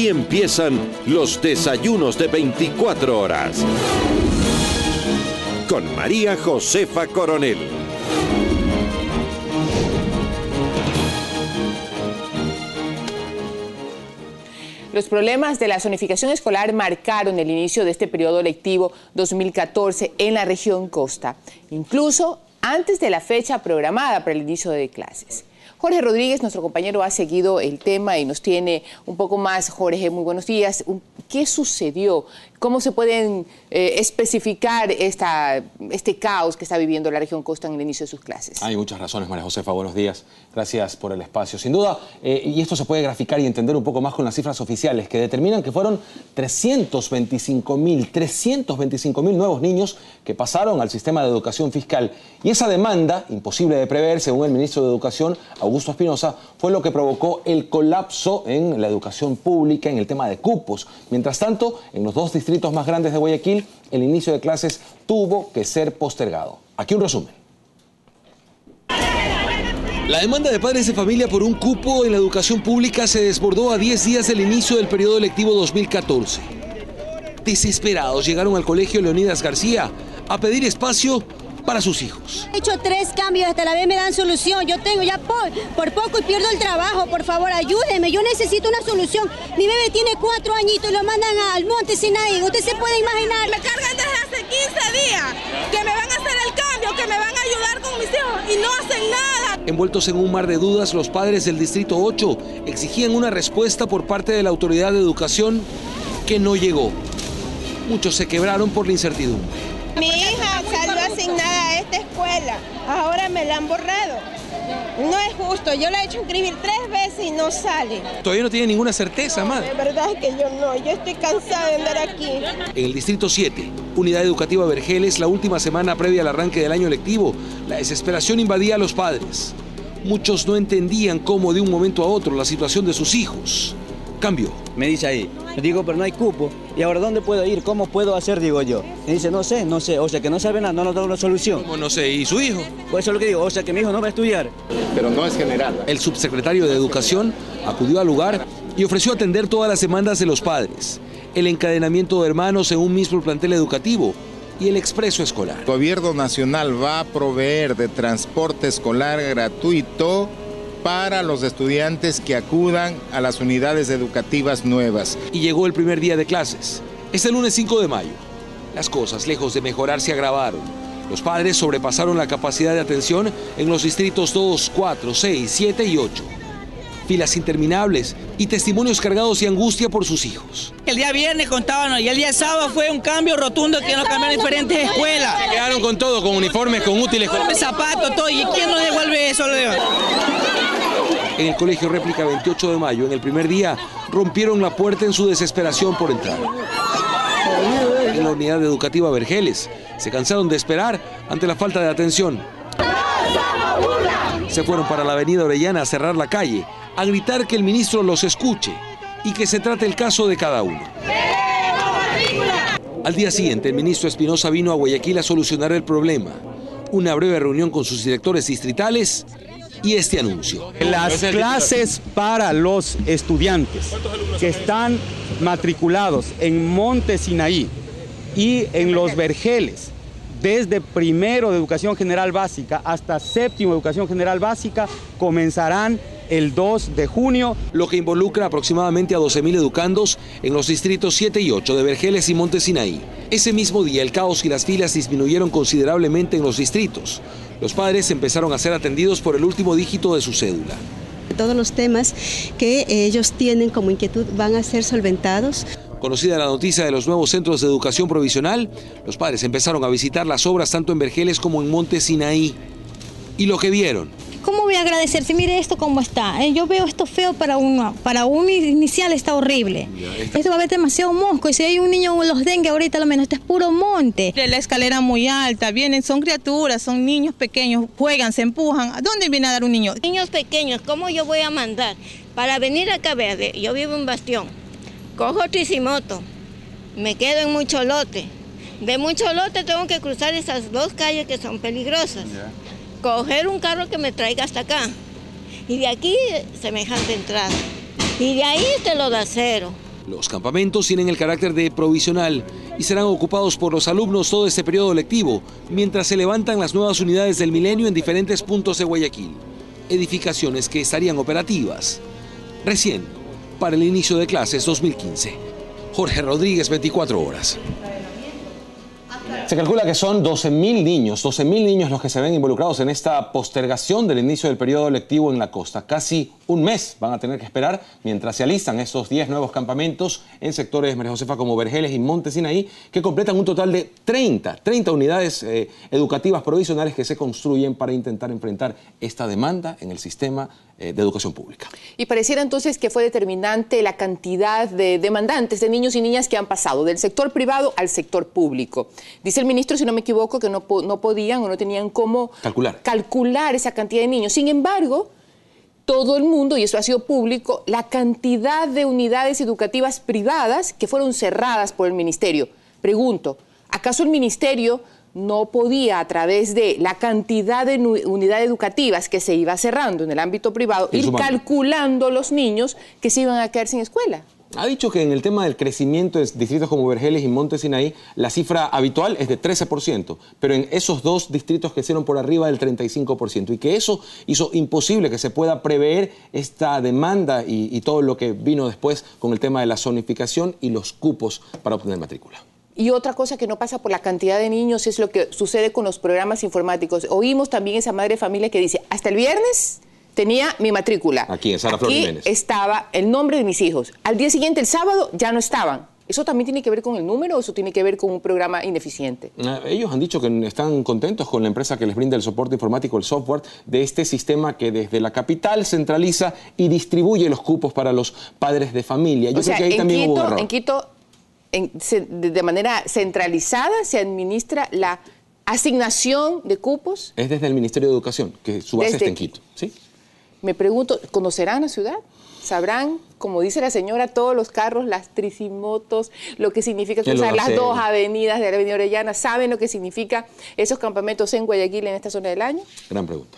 Aquí empiezan los desayunos de 24 horas. Con María Josefa Coronel. Los problemas de la zonificación escolar marcaron el inicio de este periodo lectivo 2014 en la región Costa, incluso antes de la fecha programada para el inicio de clases. Jorge Rodríguez, nuestro compañero, ha seguido el tema y nos tiene un poco más. Jorge, muy buenos días. ¿Qué sucedió? ¿Cómo se pueden especificar este caos que está viviendo la región Costa en el inicio de sus clases? Hay muchas razones, María Josefa. Buenos días. Gracias por el espacio. Sin duda, y esto se puede graficar y entender un poco más con las cifras oficiales, que determinan que fueron 325.000 nuevos niños que pasaron al sistema de educación fiscal. Y esa demanda, imposible de prever, según el ministro de Educación, Augusto Espinosa, fue lo que provocó el colapso en la educación pública, en el tema de cupos. Mientras tanto, en los dos distritos más grandes de Guayaquil, el inicio de clases tuvo que ser postergado. Aquí un resumen. La demanda de padres de familia por un cupo en la educación pública se desbordó a 10 días del inicio del periodo lectivo 2014. Desesperados llegaron al colegio Leonidas García a pedir espacio para sus hijos. He hecho 3 cambios, hasta la vez me dan solución. Yo tengo ya por poco y pierdo el trabajo. Por favor, ayúdenme, yo necesito una solución. Mi bebé tiene 4 añitos y lo mandan al Monte Sinaí. Usted se puede imaginar. Me cargan desde hace 15 días que me van a hacer el cambio, que me van a ayudar con mis hijos y no hacen nada. Envueltos en un mar de dudas, los padres del Distrito 8 exigían una respuesta por parte de la Autoridad de Educación que no llegó. Muchos se quebraron por la incertidumbre. Mi hija salió asignada a esta escuela, ahora me la han borrado. No es justo, yo la he hecho inscribir 3 veces y no sale. Todavía no tiene ninguna certeza, madre. De verdad es que yo estoy cansada de andar aquí. En el Distrito 7, Unidad Educativa Vergeles, la última semana previa al arranque del año lectivo, la desesperación invadía a los padres. Muchos no entendían cómo de un momento a otro la situación de sus hijos cambió. Me dice ahí, digo, pero no hay cupo. ¿Y ahora dónde puedo ir? ¿Cómo puedo hacer? Digo yo. Me dice, no sé. O sea, que no sabe nada, no nos da una solución. ¿Cómo no sé? ¿Y su hijo? Pues eso es lo que digo, o sea, que mi hijo no va a estudiar. Pero no es general. El subsecretario de Educación acudió al lugar y ofreció atender todas las demandas de los padres. El encadenamiento de hermanos en un mismo plantel educativo y el expreso escolar. El gobierno nacional va a proveer de transporte escolar gratuito para los estudiantes que acudan a las unidades educativas nuevas. Y llegó el primer día de clases. Este lunes 5 de mayo. Las cosas, lejos de mejorar, se agravaron. Los padres sobrepasaron la capacidad de atención en los distritos 2, 4, 6, 7 y 8. Filas interminables y testimonios cargados de angustia por sus hijos. El día viernes contábamos y el día sábado fue un cambio rotundo que nos cambiaron diferentes escuelas. Se quedaron con todo, con uniformes, con útiles, con zapatos, todo. ¿Y quién nos devuelve eso? En el colegio Réplica 28 de mayo, en el primer día, rompieron la puerta en su desesperación por entrar. En la unidad educativa Vergeles, se cansaron de esperar ante la falta de atención. Se fueron para la avenida Orellana a cerrar la calle, a gritar que el ministro los escuche y que se trate el caso de cada uno. Al día siguiente, el ministro Espinosa vino a Guayaquil a solucionar el problema. Una breve reunión con sus directores distritales y este anuncio. Las clases para los estudiantes que están matriculados en Monte Sinaí y en los Vergeles, desde primero de Educación General Básica hasta séptimo de Educación General Básica, comenzarán el 2 de junio. Lo que involucra aproximadamente a 12.000 educandos en los distritos 7 y 8 de Vergeles y Monte Sinaí. Ese mismo día el caos y las filas disminuyeron considerablemente en los distritos. Los padres empezaron a ser atendidos por el último dígito de su cédula. Todos los temas que ellos tienen como inquietud van a ser solventados. Conocida la noticia de los nuevos centros de educación provisional, los padres empezaron a visitar las obras tanto en Vergeles como en Monte Sinaí. Y lo que vieron. ¿Cómo voy a agradecer? Si mire esto cómo está. Yo veo esto feo para un inicial, está horrible. Esto va a haber demasiado mosco. Y si hay un niño con los dengue ahorita, lo menos, esto es puro monte. La escalera muy alta, son criaturas, son niños pequeños, juegan, se empujan. ¿A dónde viene a dar un niño? Niños pequeños, ¿cómo yo voy a mandar? Para venir acá verde, yo vivo en Bastión, cojo Tricimoto, me quedo en Mucholote. De Mucholote tengo que cruzar esas 2 calles que son peligrosas. Coger un carro que me traiga hasta acá. Y de aquí, semejante entrada. Y de ahí te lo da cero. Los campamentos tienen el carácter de provisional y serán ocupados por los alumnos todo este periodo lectivo, mientras se levantan las nuevas unidades del Milenio en diferentes puntos de Guayaquil. Edificaciones que estarían operativas recién para el inicio de clases 2015. Jorge Rodríguez, 24 horas. Se calcula que son 12.000 niños los que se ven involucrados en esta postergación del inicio del periodo lectivo en la costa. Casi un mes van a tener que esperar mientras se alistan estos 10 nuevos campamentos en sectores, María Josefa, como Vergeles y Monte Sinaí, que completan un total de 30 unidades educativas provisionales que se construyen para intentar enfrentar esta demanda en el sistema de educación pública. Y pareciera entonces que fue determinante la cantidad de demandantes, de niños y niñas que han pasado del sector privado al sector público. Dice el ministro, si no me equivoco, que no podían o no tenían cómo calcular esa cantidad de niños. Sin embargo, todo el mundo, y eso ha sido público, la cantidad de unidades educativas privadas que fueron cerradas por el ministerio. Pregunto, ¿acaso el ministerio no podía, a través de la cantidad de unidades educativas que se iba cerrando en el ámbito privado, ir calculando los niños que se iban a quedar sin escuela? Ha dicho que en el tema del crecimiento de distritos como Vergeles y Monte Sinaí, la cifra habitual es de 13%, pero en esos dos distritos crecieron por arriba del 35%, y que eso hizo imposible que se pueda prever esta demanda y todo lo que vino después con el tema de la zonificación y los cupos para obtener matrícula. Y otra cosa que no pasa por la cantidad de niños es lo que sucede con los programas informáticos. Oímos también esa madre de familia que dice, hasta el viernes tenía mi matrícula. Aquí en Sara Flor Jiménez. Estaba el nombre de mis hijos. Al día siguiente, el sábado, ya no estaban. ¿Eso también tiene que ver con el número o eso tiene que ver con un programa ineficiente? Ellos han dicho que están contentos con la empresa que les brinda el soporte informático, el software, de este sistema que desde la capital centraliza y distribuye los cupos para los padres de familia. Yo creo que ahí también hubo un error. En Quito, de manera centralizada, se administra la asignación de cupos. Es desde el Ministerio de Educación, que su base está en Quito. ¿Sí? Me pregunto, ¿conocerán la ciudad? ¿Sabrán, como dice la señora, todos los carros, las tricimotos, lo que significa cruzar las dos avenidas de la Avenida Orellana? ¿Saben lo que significa esos campamentos en Guayaquil en esta zona del año? Gran pregunta.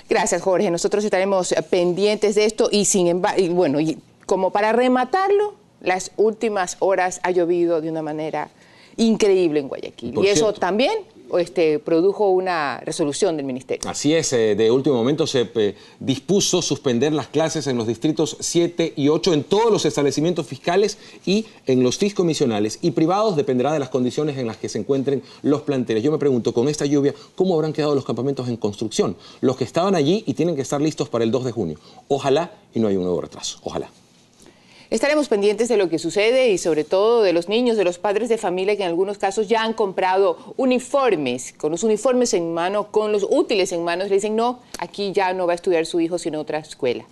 Gracias, Jorge. Nosotros estaremos pendientes de esto y, sin embargo, y como para rematarlo, las últimas horas ha llovido de una manera increíble en Guayaquil. Y eso también produjo una resolución del ministerio. Así es, de último momento se dispuso suspender las clases en los distritos 7 y 8 en todos los establecimientos fiscales y en los fiscomisionales y privados, dependerá de las condiciones en las que se encuentren los planteles. Yo me pregunto, con esta lluvia, ¿cómo habrán quedado los campamentos en construcción? Los que estaban allí y tienen que estar listos para el 2 de junio. Ojalá y no haya un nuevo retraso. Ojalá. Estaremos pendientes de lo que sucede y sobre todo de los niños, de los padres de familia que en algunos casos ya han comprado uniformes, con los uniformes en mano, con los útiles en manos. Le dicen, no, aquí ya no va a estudiar su hijo sino otra escuela.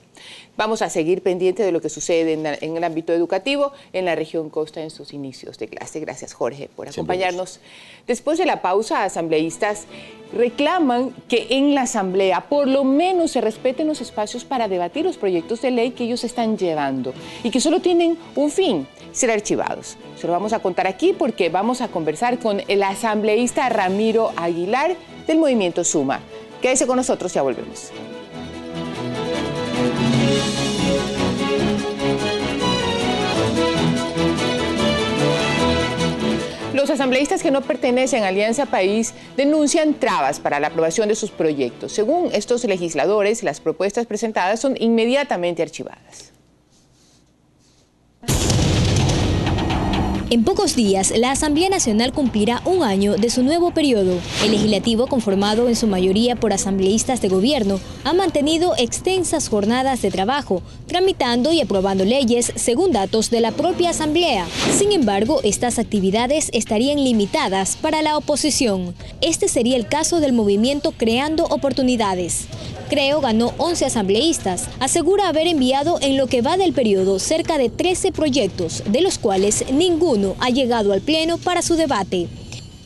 Vamos a seguir pendientes de lo que sucede en el ámbito educativo en la región costa en sus inicios de clase. Gracias, Jorge, por acompañarnos. Después de la pausa, asambleístas reclaman que en la asamblea por lo menos se respeten los espacios para debatir los proyectos de ley que ellos están llevando y que solo tienen un fin, ser archivados. Se lo vamos a contar aquí porque vamos a conversar con el asambleísta Ramiro Aguilar del Movimiento Suma. Quédese con nosotros, ya volvemos. Los asambleístas que no pertenecen a Alianza País denuncian trabas para la aprobación de sus proyectos. Según estos legisladores, las propuestas presentadas son inmediatamente archivadas. En pocos días, la Asamblea Nacional cumplirá un año de su nuevo periodo. El legislativo, conformado en su mayoría por asambleístas de gobierno, ha mantenido extensas jornadas de trabajo, tramitando y aprobando leyes según datos de la propia Asamblea. Sin embargo, estas actividades estarían limitadas para la oposición. Este sería el caso del movimiento Creando Oportunidades. Creo ganó 11 asambleístas. Asegura haber enviado en lo que va del periodo cerca de 13 proyectos, de los cuales ninguno ha llegado al Pleno para su debate.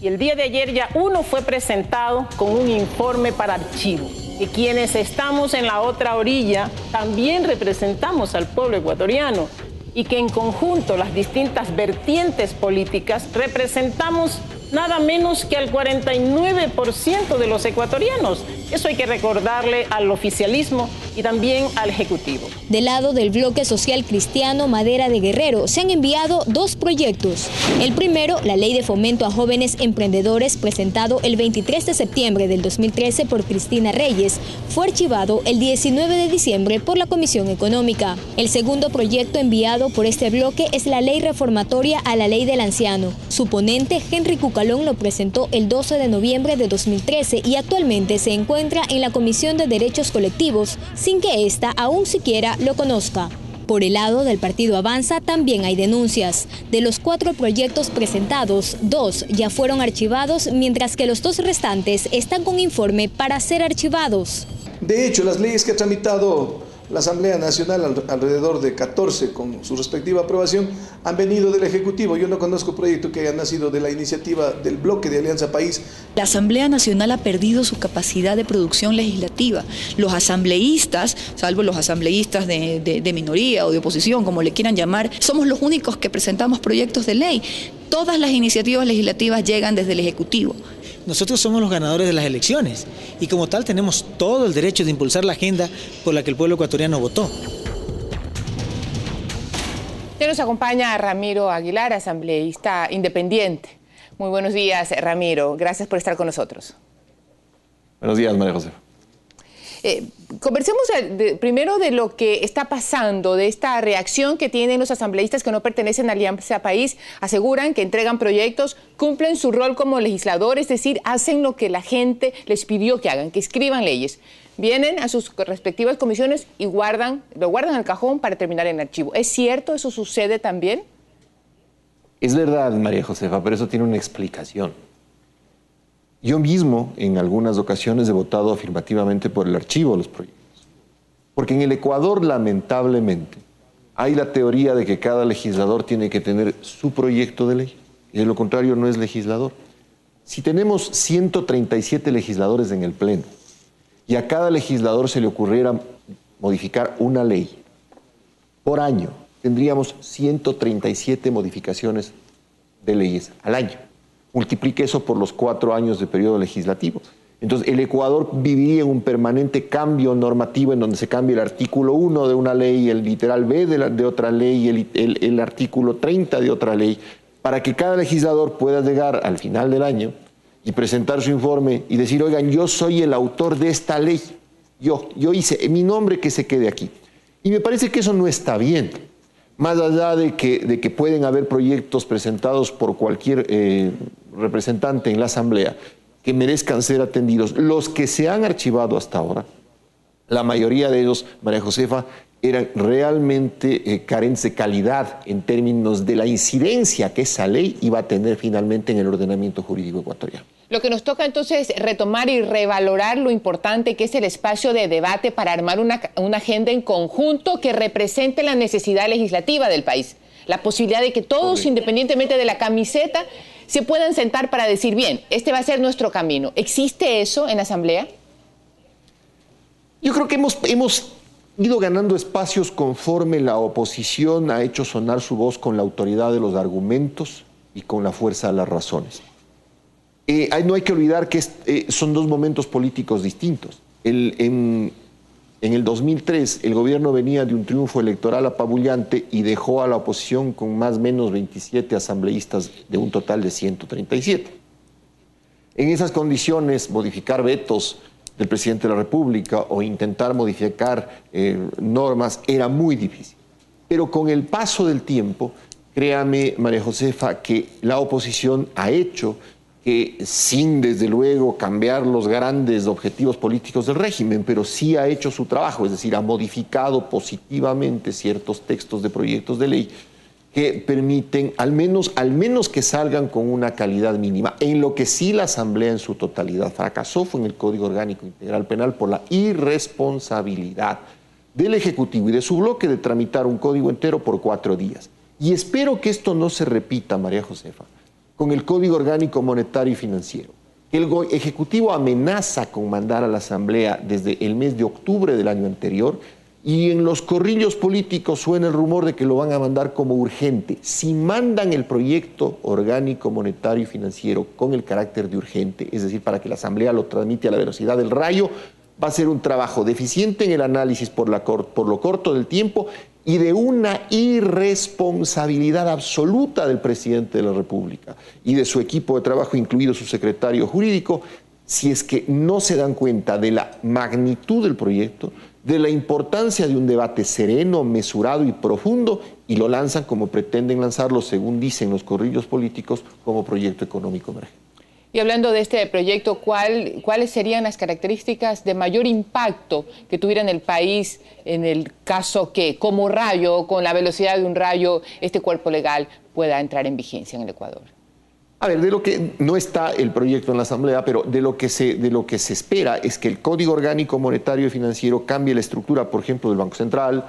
Y el día de ayer ya uno fue presentado con un informe para archivo. Y quienes estamos en la otra orilla también representamos al pueblo ecuatoriano y que en conjunto las distintas vertientes políticas representamos nada menos que al 49% de los ecuatorianos. Eso hay que recordarle al oficialismo y también al Ejecutivo. Del lado del bloque social cristiano Madera de Guerrero se han enviado 2 proyectos. El primero, la Ley de Fomento a Jóvenes Emprendedores, presentado el 23 de septiembre del 2013 por Cristina Reyes, fue archivado el 19 de diciembre por la Comisión Económica. El segundo proyecto enviado por este bloque es la Ley Reformatoria a la Ley del Anciano. Su ponente, Henry Cucalón, lo presentó el 12 de noviembre de 2013 y actualmente se encuentra en la Comisión de Derechos Colectivos, sin que ésta aún siquiera lo conozca. Por el lado del Partido Avanza también hay denuncias. De los 4 proyectos presentados, 2 ya fueron archivados, mientras que los 2 restantes están con informe para ser archivados. De hecho, las leyes que ha tramitado la Asamblea Nacional, alrededor de 14 con su respectiva aprobación, han venido del Ejecutivo. Yo no conozco proyecto que haya nacido de la iniciativa del bloque de Alianza País. La Asamblea Nacional ha perdido su capacidad de producción legislativa. Los asambleístas, salvo los asambleístas de minoría o de oposición, como le quieran llamar, somos los únicos que presentamos proyectos de ley. Todas las iniciativas legislativas llegan desde el Ejecutivo. Nosotros somos los ganadores de las elecciones y como tal tenemos todo el derecho de impulsar la agenda por la que el pueblo ecuatoriano votó. Ya nos acompaña Ramiro Aguilar, asambleísta independiente. Muy buenos días, Ramiro. Gracias por estar con nosotros. Buenos días, María José. Conversemos primero de lo que está pasando, de esta reacción que tienen los asambleístas que no pertenecen a Alianza País. Aseguran que entregan proyectos, cumplen su rol como legislador, es decir, hacen lo que la gente les pidió que hagan, que escriban leyes. Vienen a sus respectivas comisiones y lo guardan en el cajón para terminar en archivo. ¿Es cierto? ¿Eso sucede también? Es verdad, María Josefa, pero eso tiene una explicación. Yo mismo, en algunas ocasiones, he votado afirmativamente por el archivo de los proyectos. Porque en el Ecuador, lamentablemente, hay la teoría de que cada legislador tiene que tener su proyecto de ley. Y de lo contrario, no es legislador. Si tenemos 137 legisladores en el Pleno y a cada legislador se le ocurriera modificar una ley por año, tendríamos 137 modificaciones de leyes al año. Multiplique eso por los 4 años de periodo legislativo. Entonces, el Ecuador viviría en un permanente cambio normativo en donde se cambia el artículo 1 de una ley, el literal B de otra ley, el artículo 30 de otra ley, para que cada legislador pueda llegar al final del año y presentar su informe y decir, oigan, yo soy el autor de esta ley, yo hice mi nombre, que se quede aquí. Y me parece que eso no está bien. Más allá de que pueden haber proyectos presentados por cualquier representante en la Asamblea que merezcan ser atendidos, los que se han archivado hasta ahora, la mayoría de ellos, María Josefa, eran realmente carentes de calidad en términos de la incidencia que esa ley iba a tener finalmente en el ordenamiento jurídico ecuatoriano. Lo que nos toca entonces es retomar y revalorar lo importante que es el espacio de debate para armar una agenda en conjunto que represente la necesidad legislativa del país. La posibilidad de que todos, independientemente de la camiseta, se puedan sentar para decir, bien, este va a ser nuestro camino. ¿Existe eso en la Asamblea? Yo creo que hemos ido ganando espacios conforme la oposición ha hecho sonar su voz con la autoridad de los argumentos y con la fuerza de las razones. No hay que olvidar que son 2 momentos políticos distintos. En el 2003 el gobierno venía de un triunfo electoral apabullante y dejó a la oposición con más o menos 27 asambleístas de un total de 137. En esas condiciones, modificar vetos del presidente de la República o intentar modificar normas era muy difícil. Pero con el paso del tiempo, créame, María Josefa, que la oposición ha hecho que, sin desde luego cambiar los grandes objetivos políticos del régimen, pero sí ha hecho su trabajo, es decir, ha modificado positivamente ciertos textos de proyectos de ley que permiten al menos que salgan con una calidad mínima. En lo que sí la Asamblea en su totalidad fracasó fue en el Código Orgánico Integral Penal por la irresponsabilidad del Ejecutivo y de su bloque de tramitar un código entero por 4 días. Y espero que esto no se repita, María Josefa, con el Código Orgánico Monetario y Financiero. El Ejecutivo amenaza con mandar a la Asamblea desde el mes de octubre del año anterior y en los corrillos políticos suena el rumor de que lo van a mandar como urgente. Si mandan el proyecto orgánico monetario y financiero con el carácter de urgente, es decir, para que la Asamblea lo transmite a la velocidad del rayo, va a ser un trabajo deficiente en el análisis por lo corto del tiempo y de una irresponsabilidad absoluta del presidente de la República y de su equipo de trabajo, incluido su secretario jurídico, si es que no se dan cuenta de la magnitud del proyecto, de la importancia de un debate sereno, mesurado y profundo, y lo lanzan como pretenden lanzarlo, según dicen los corrillos políticos, como proyecto económico emergente. Y hablando de este proyecto, ¿cuáles serían las características de mayor impacto que tuviera en el país en el caso que, como rayo, con la velocidad de un rayo, este cuerpo legal pueda entrar en vigencia en el Ecuador? A ver, de lo que no está el proyecto en la Asamblea, pero de lo que se espera es que el Código Orgánico Monetario y Financiero cambie la estructura, por ejemplo, del Banco Central,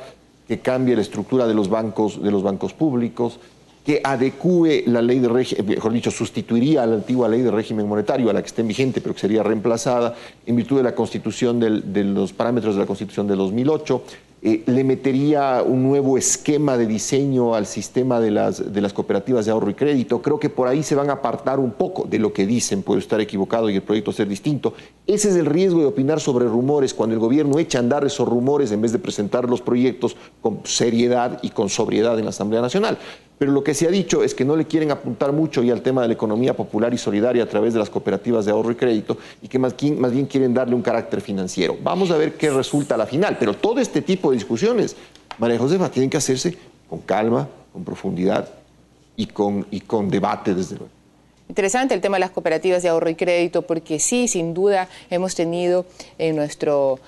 que cambie la estructura de los bancos públicos, que adecúe la ley de régimen, mejor dicho, sustituiría a la antigua ley de régimen monetario, a la que esté vigente, pero que sería reemplazada en virtud de la Constitución, de los parámetros de la Constitución de 2008, le metería un nuevo esquema de diseño al sistema de las cooperativas de ahorro y crédito. Creo que por ahí se van a apartar un poco de lo que dicen, puede estar equivocado y el proyecto ser distinto. Ese es el riesgo de opinar sobre rumores cuando el gobierno echa a andar esos rumores en vez de presentar los proyectos con seriedad y con sobriedad en la Asamblea Nacional. Pero lo que se ha dicho es que no le quieren apuntar mucho ya al tema de la economía popular y solidaria a través de las cooperativas de ahorro y crédito y que más bien quieren darle un carácter financiero. Vamos a ver qué resulta a la final, pero todo este tipo de discusiones, María Josefa, tienen que hacerse con calma, con profundidad y con debate, desde luego. Interesante el tema de las cooperativas de ahorro y crédito, porque sí, sin duda, hemos tenido en nuestros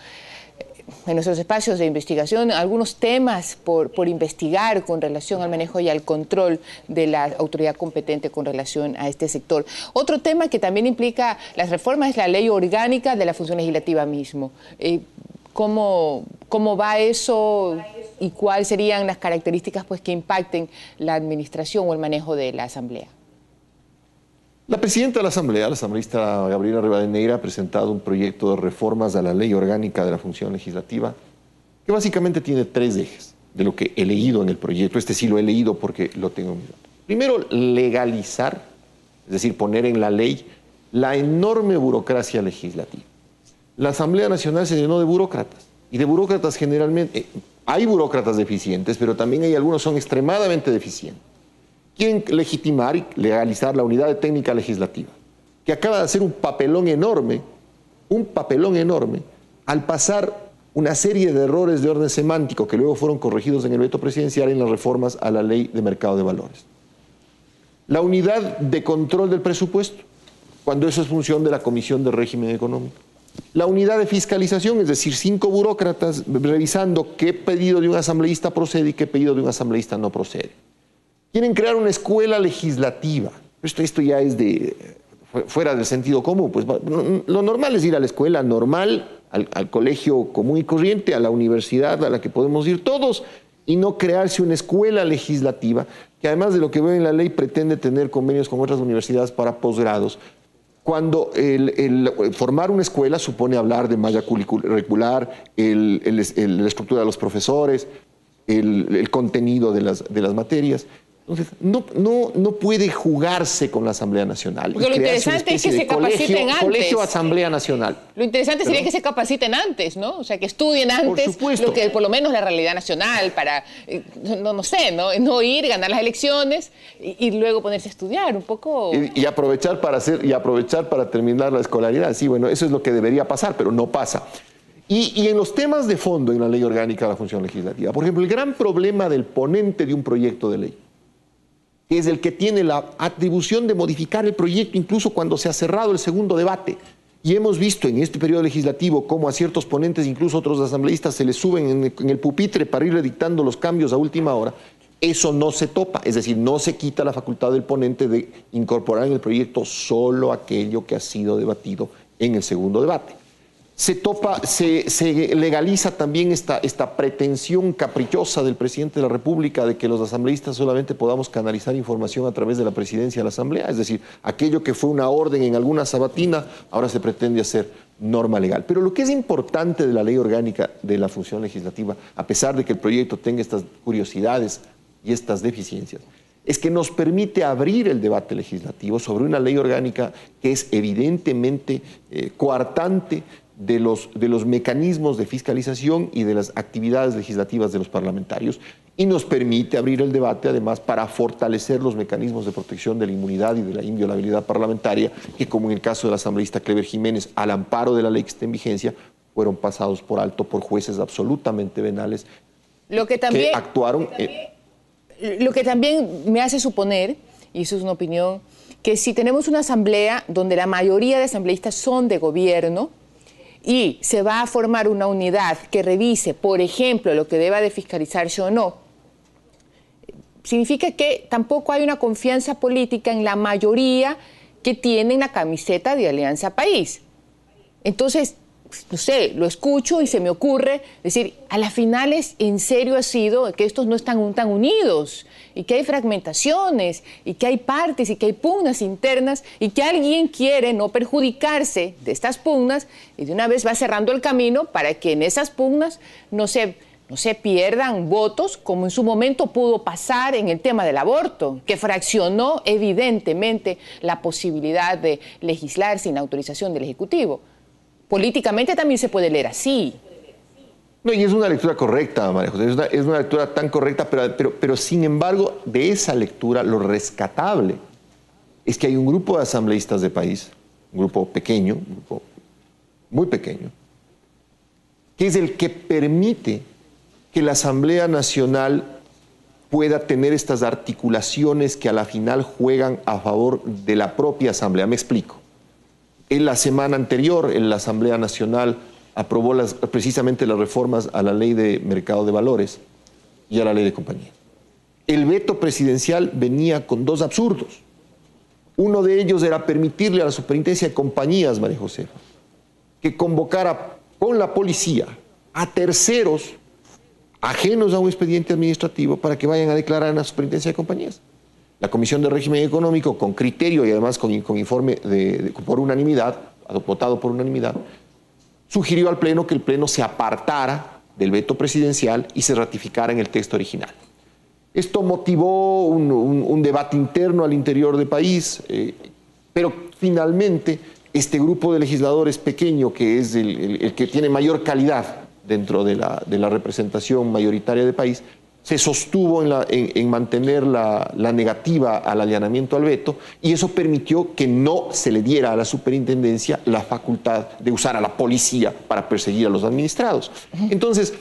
espacios de investigación algunos temas por investigar con relación al manejo y al control de la autoridad competente con relación a este sector. Otro tema que también implica las reformas es la ley orgánica de la función legislativa mismo. ¿Cómo va eso y cuáles serían las características pues, que impacten la administración o el manejo de la Asamblea? La presidenta de la Asamblea, la asambleísta Gabriela Rivadeneira, ha presentado un proyecto de reformas a la ley orgánica de la función legislativa que básicamente tiene 3 ejes de lo que he leído en el proyecto. Este sí lo he leído porque lo tengo en mi nota. Primero, legalizar, es decir, poner en la ley la enorme burocracia legislativa. La Asamblea Nacional se llenó de burócratas y de burócratas generalmente, hay burócratas deficientes, pero también hay algunos que son extremadamente deficientes. Quieren legitimar y legalizar la unidad de técnica legislativa, que acaba de hacer un papelón enorme, al pasar una serie de errores de orden semántico que luego fueron corregidos en el veto presidencial en las reformas a la ley de mercado de valores. La unidad de control del presupuesto, cuando eso es función de la Comisión de Régimen Económico. La unidad de fiscalización, es decir, 5 burócratas revisando qué pedido de un asambleísta procede y qué pedido de un asambleísta no procede. Quieren crear una escuela legislativa. Esto ya es fuera del sentido común. Pues lo normal es ir a la escuela normal, al colegio común y corriente, a la universidad a la que podemos ir todos, y no crearse una escuela legislativa que, además de lo que veo en la ley, pretende tener convenios con otras universidades para posgrados. Cuando formar una escuela supone hablar de malla curricular, la estructura de los profesores, el contenido de las materias. Entonces, no puede jugarse con la Asamblea Nacional. Porque lo interesante es que se capaciten antes. Colegio Asamblea Nacional. Lo interesante sería que se capaciten antes, ¿no? O sea, que estudien antes lo que por lo menos la realidad nacional para, no ir, ganar las elecciones y luego ponerse a estudiar un poco. Y aprovechar para terminar la escolaridad. Sí, bueno, eso es lo que debería pasar, pero no pasa. Y en los temas de fondo en la ley orgánica de la función legislativa, por ejemplo, el gran problema del ponente de un proyecto de ley, que es el que tiene la atribución de modificar el proyecto incluso cuando se ha cerrado el segundo debate. Y hemos visto en este periodo legislativo cómo a ciertos ponentes, incluso otros asambleístas, se les suben en el pupitre para irle dictando los cambios a última hora. Eso no se topa, es decir, no se quita la facultad del ponente de incorporar en el proyecto solo aquello que ha sido debatido en el segundo debate. Se legaliza también esta pretensión caprichosa del presidente de la República de que los asambleístas solamente podamos canalizar información a través de la presidencia de la Asamblea. Es decir, aquello que fue una orden en alguna sabatina, ahora se pretende hacer norma legal. Pero lo que es importante de la ley orgánica de la función legislativa, a pesar de que el proyecto tenga estas curiosidades y estas deficiencias, es que nos permite abrir el debate legislativo sobre una ley orgánica que es evidentemente coartante de los mecanismos de fiscalización y de las actividades legislativas de los parlamentarios, y nos permite abrir el debate además para fortalecer los mecanismos de protección de la inmunidad y de la inviolabilidad parlamentaria, que como en el caso del asambleísta Clever Jiménez, al amparo de la ley que está en vigencia, fueron pasados por alto por jueces absolutamente venales que actuaron... Lo que también me hace suponer, y eso es una opinión, que si tenemos una asamblea donde la mayoría de asambleístas son de gobierno y se va a formar una unidad que revise, por ejemplo, lo que deba de fiscalizarse o no, significa que tampoco hay una confianza política en la mayoría que tienen la camiseta de Alianza País. Entonces, no sé, lo escucho y se me ocurre decir, a las finales en serio ha sido que estos no están tan unidos y que hay fragmentaciones y que hay partes y que hay pugnas internas y que alguien quiere no perjudicarse de estas pugnas y de una vez va cerrando el camino para que en esas pugnas no se pierdan votos como en su momento pudo pasar en el tema del aborto, que fraccionó evidentemente la posibilidad de legislar sin autorización del Ejecutivo. Políticamente también se puede leer así. No, y es una lectura correcta, María José, es una lectura tan correcta, pero sin embargo, de esa lectura, lo rescatable es que hay un grupo de asambleístas de país, un grupo pequeño, un grupo muy pequeño, que es el que permite que la Asamblea Nacional pueda tener estas articulaciones que a la final juegan a favor de la propia Asamblea. Me explico. En la semana anterior, la Asamblea Nacional aprobó precisamente las reformas a la Ley de Mercado de Valores y a la Ley de Compañía. El veto presidencial venía con dos absurdos. Uno de ellos era permitirle a la Superintendencia de Compañías, María Josefa, que convocara con la policía a terceros ajenos a un expediente administrativo para que vayan a declarar en la Superintendencia de Compañías. La Comisión de Régimen Económico, con criterio y además con informe por unanimidad, votado por unanimidad, sugirió al Pleno que el Pleno se apartara del veto presidencial y se ratificara en el texto original. Esto motivó un debate interno al interior del país, pero finalmente este grupo de legisladores pequeño, que es el que tiene mayor calidad dentro de la representación mayoritaria del país, se sostuvo en mantener la negativa al allanamiento al veto, y eso permitió que no se le diera a la superintendencia la facultad de usar a la policía para perseguir a los administrados. Entonces,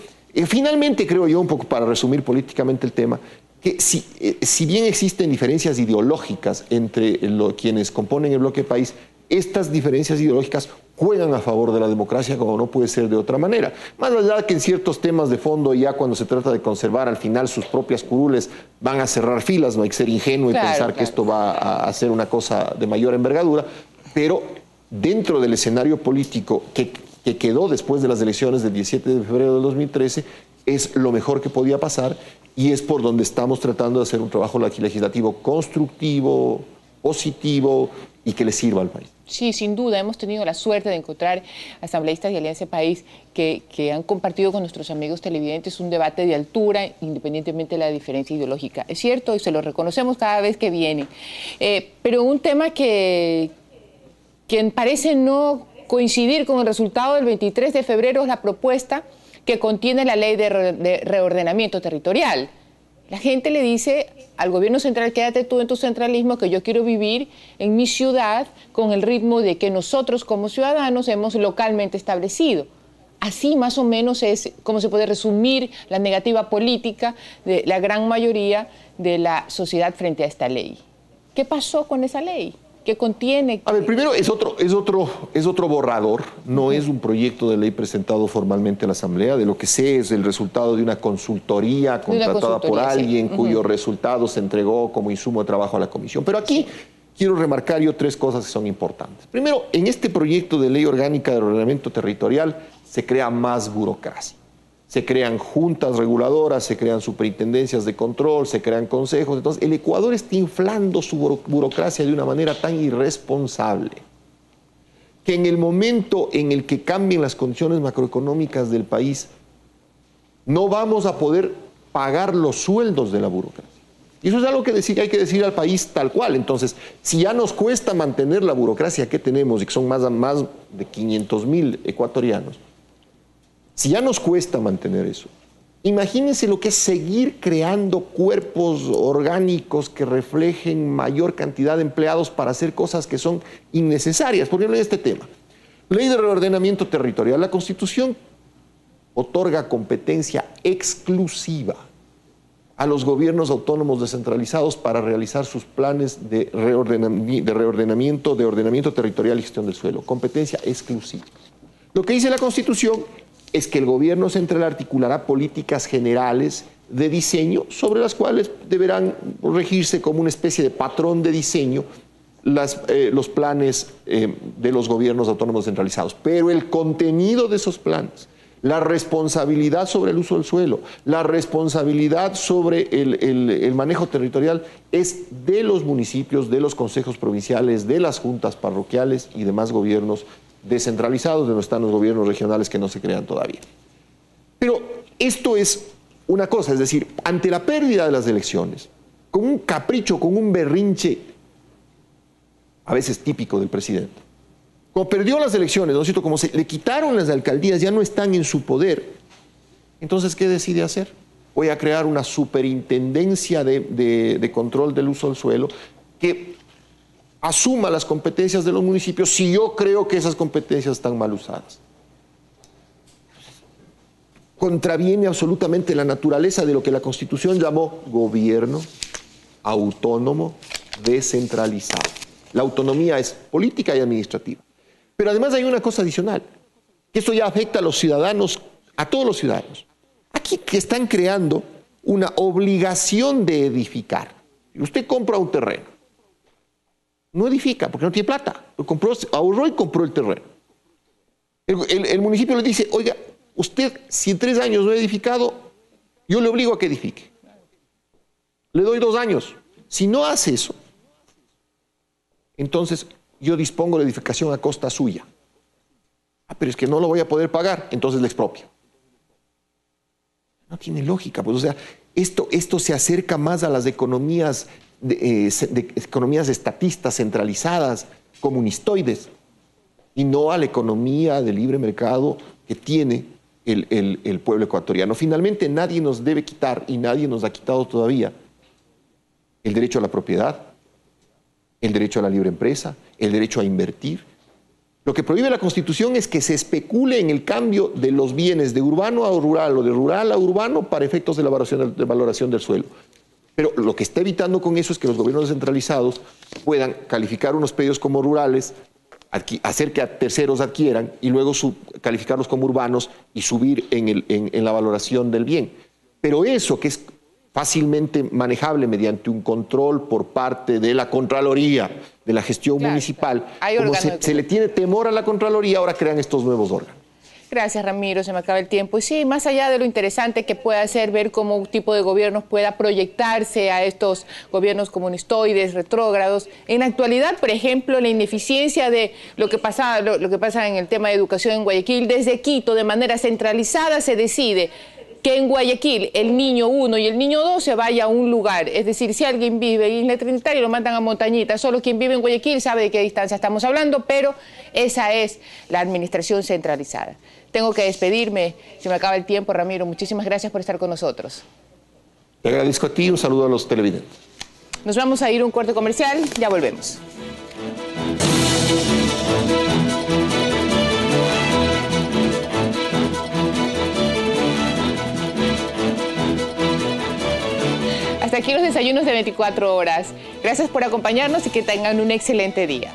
finalmente creo yo, un poco para resumir políticamente el tema, que si bien existen diferencias ideológicas entre quienes componen el bloque país, estas diferencias ideológicas juegan a favor de la democracia como no puede ser de otra manera. Más allá que en ciertos temas de fondo, ya cuando se trata de conservar al final sus propias curules, van a cerrar filas, no hay que ser ingenuo y pensar que esto va a hacer una cosa de mayor envergadura, pero dentro del escenario político que quedó después de las elecciones del 17 de febrero del 2013, es lo mejor que podía pasar y es por donde estamos tratando de hacer un trabajo legislativo constructivo, positivo y que le sirva al país. Sí, sin duda, hemos tenido la suerte de encontrar asambleístas de Alianza País que han compartido con nuestros amigos televidentes un debate de altura, independientemente de la diferencia ideológica. Es cierto, y se lo reconocemos cada vez que viene. Pero un tema que parece no coincidir con el resultado del 23 de febrero es la propuesta que contiene la Ley de Reordenamiento Territorial. La gente le dice al gobierno central, quédate tú en tu centralismo, que yo quiero vivir en mi ciudad con el ritmo de que nosotros como ciudadanos hemos localmente establecido. Así más o menos es como se puede resumir la negativa política de la gran mayoría de la sociedad frente a esta ley. ¿Qué pasó con esa ley? ¿Qué contiene? A ver, primero es otro borrador, no es un proyecto de ley presentado formalmente a la Asamblea. De lo que sé es el resultado de una consultoría contratada por alguien cuyos resultados se entregó como insumo de trabajo a la Comisión. Pero aquí quiero remarcar yo tres cosas que son importantes. Primero, en este proyecto de ley orgánica de ordenamiento territorial se crea más burocracia. Se crean juntas reguladoras, se crean superintendencias de control, se crean consejos. Entonces, el Ecuador está inflando su burocracia de una manera tan irresponsable que en el momento en el que cambien las condiciones macroeconómicas del país, no vamos a poder pagar los sueldos de la burocracia. Y eso es algo que hay que decir al país tal cual. Entonces, si ya nos cuesta mantener la burocracia que tenemos, y que son más de 500.000 ecuatorianos, si ya nos cuesta mantener eso, imagínense lo que es seguir creando cuerpos orgánicos que reflejen mayor cantidad de empleados para hacer cosas que son innecesarias. Por ejemplo, en este tema, ley de reordenamiento territorial. La Constitución otorga competencia exclusiva a los gobiernos autónomos descentralizados para realizar sus planes de ordenamiento territorial y gestión del suelo. Competencia exclusiva. Lo que dice la Constitución es que el gobierno central articulará políticas generales de diseño sobre las cuales deberán regirse como una especie de patrón de diseño los planes de los gobiernos autónomos descentralizados. Pero el contenido de esos planes, la responsabilidad sobre el uso del suelo, la responsabilidad sobre el manejo territorial es de los municipios, de los consejos provinciales, de las juntas parroquiales y demás gobiernos descentralizados, de donde están los gobiernos regionales que no se crean todavía. Pero esto es una cosa, es decir, ante la pérdida de las elecciones, con un capricho, con un berrinche, a veces típico del presidente, como perdió las elecciones, ¿no es cierto? Como se le quitaron las alcaldías, ya no están en su poder. Entonces, ¿qué decide hacer? Voy a crear una superintendencia de control del uso del suelo que asuma las competencias de los municipios si yo creo que esas competencias están mal usadas. Contraviene absolutamente la naturaleza de lo que la Constitución llamó gobierno autónomo descentralizado. La autonomía es política y administrativa. Pero además hay una cosa adicional, que esto ya afecta a los ciudadanos, a todos los ciudadanos. Aquí que están creando una obligación de edificar. Usted compra un terreno, no edifica porque no tiene plata, ahorró y compró el terreno. El municipio le dice, oiga, usted si en 3 años no ha edificado, yo le obligo a que edifique. Le doy 2 años. Si no hace eso, entonces yo dispongo de edificación a costa suya. Pero es que no lo voy a poder pagar, entonces le expropio. No tiene lógica, pues, o sea, esto se acerca más a las economías, economías estatistas, centralizadas, comunistoides, y no a la economía de libre mercado que tiene el pueblo ecuatoriano. Finalmente, nadie nos debe quitar, y nadie nos ha quitado todavía, el derecho a la propiedad, el derecho a la libre empresa, el derecho a invertir. Lo que prohíbe la Constitución es que se especule en el cambio de los bienes de urbano a rural o de rural a urbano para efectos de la valoración del suelo. Pero lo que está evitando con eso es que los gobiernos descentralizados puedan calificar unos predios como rurales, hacer que a terceros adquieran y luego calificarlos como urbanos y subir en la valoración del bien. Pero eso que es fácilmente manejable mediante un control por parte de la Contraloría, de la gestión municipal. Como se le tiene temor a la Contraloría, ahora crean estos nuevos órganos. Gracias, Ramiro, se me acaba el tiempo. Y sí, más allá de lo interesante que pueda ser ver cómo un tipo de gobiernos pueda proyectarse a estos gobiernos comunistoides, retrógrados, en la actualidad, por ejemplo, la ineficiencia de lo que pasa en el tema de educación en Guayaquil, desde Quito, de manera centralizada, se decide que en Guayaquil el niño 1 y el niño 2 se vaya a un lugar. Es decir, si alguien vive en Isla Trinitaria lo mandan a Montañita, solo quien vive en Guayaquil sabe de qué distancia estamos hablando, pero esa es la administración centralizada. Tengo que despedirme, se me acaba el tiempo, Ramiro. Muchísimas gracias por estar con nosotros. Te agradezco a ti, un saludo a los televidentes. Nos vamos a ir a un corte comercial, ya volvemos. Hasta aquí los desayunos de 24 horas. Gracias por acompañarnos y que tengan un excelente día.